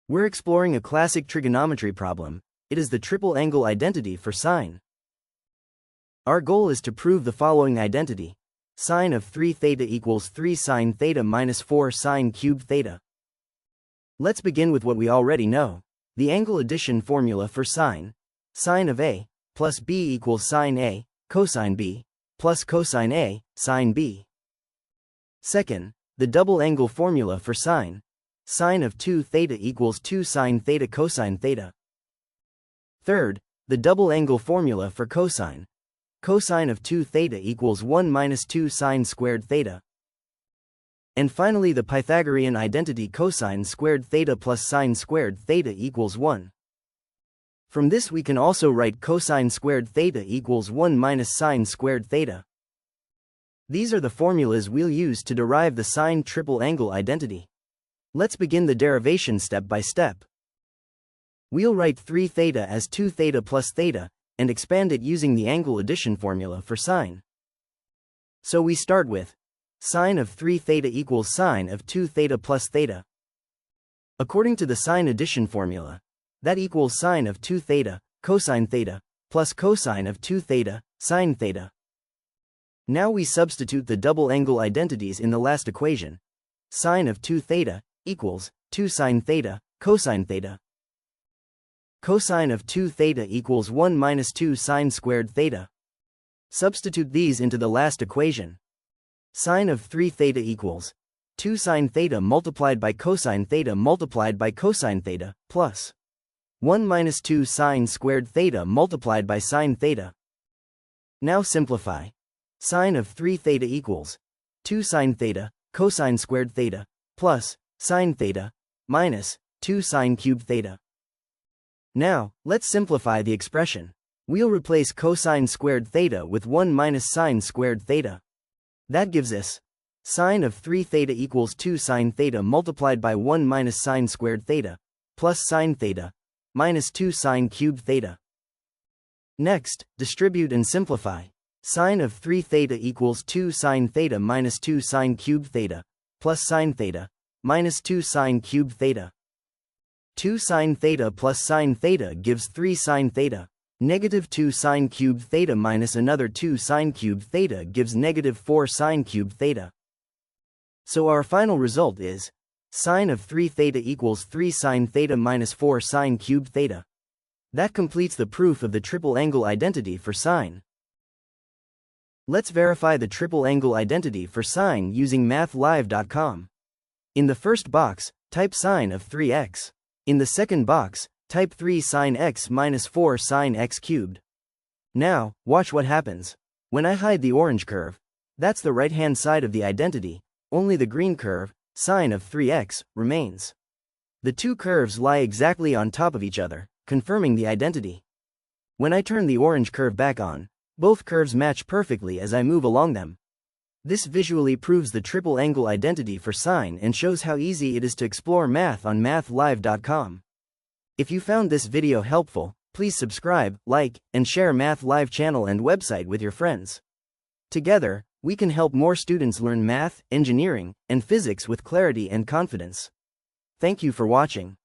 We're exploring a classic trigonometry problem. It is the triple angle identity for sine. Our goal is to prove the following identity. Sine of 3θ equals 3 sin θ minus 4 sin³ θ. Let's begin with what we already know. The angle addition formula for sine. Sine of A plus B equals sine A, cosine B, plus cosine A, sine B. Second, the double angle formula for sine. Sine of 2θ equals 2 sin θ cosine θ. Third, the double angle formula for cosine. Cosine of 2θ equals 1 minus 2 sin² θ. And finally the Pythagorean identity cosine squared θ plus sine squared θ equals 1. From this we can also write cosine squared θ equals 1 minus sine squared θ. These are the formulas we'll use to derive the sine triple angle identity. Let's begin the derivation step by step. We'll write 3θ as 2θ plus θ, and expand it using the angle addition formula for sine. So we start with sine of 3θ equals sine of 2θ plus θ. According to the sine addition formula, that equals sine of 2θ, cosine θ, plus cosine of 2θ, sine θ. Now we substitute the double angle identities in the last equation. Sine of 2θ equals 2 sin θ, cosine θ. Cosine of 2θ equals 1 minus 2 sine squared θ. Substitute these into the last equation. Sine of 3θ equals 2 sin θ multiplied by cosine θ multiplied by cosine θ, plus 1 minus 2 sine squared θ multiplied by sine θ. Now simplify. Sine of 3θ equals 2 sin θ, cosine squared θ, plus sine θ, minus 2 sin³ θ. Now, let's simplify the expression. We'll replace cosine squared θ with 1 minus sine squared θ. That gives us sine of 3θ equals 2 sin θ multiplied by 1 minus sine squared θ, plus sine θ, minus 2 sin³ θ. Next, distribute and simplify. Sine of 3θ equals 2 sin θ minus 2 sin³ θ, plus sine θ, minus 2 sin³ θ. 2 sin θ plus sine θ gives 3 sin θ. Negative 2 sin³ θ minus another 2 sin³ θ gives negative 4 sin³ θ. So our final result is sine of 3θ equals 3 sin θ minus 4 sin³ θ. That completes the proof of the triple angle identity for sine. Let's verify the triple angle identity for sine using mathlive.com. In the first box, type sine of 3x. In the second box, type 3 sin x minus 4 sin x cubed. Now, watch what happens. When I hide the orange curve, that's the right-hand side of the identity, only the green curve, sine of 3x, remains. The two curves lie exactly on top of each other, confirming the identity. When I turn the orange curve back on, both curves match perfectly as I move along them. This visually proves the triple angle identity for sine and shows how easy it is to explore math on mathlive.com. If you found this video helpful, please subscribe, like, and share Math Live channel and website with your friends. Together, we can help more students learn math, engineering, and physics with clarity and confidence. Thank you for watching.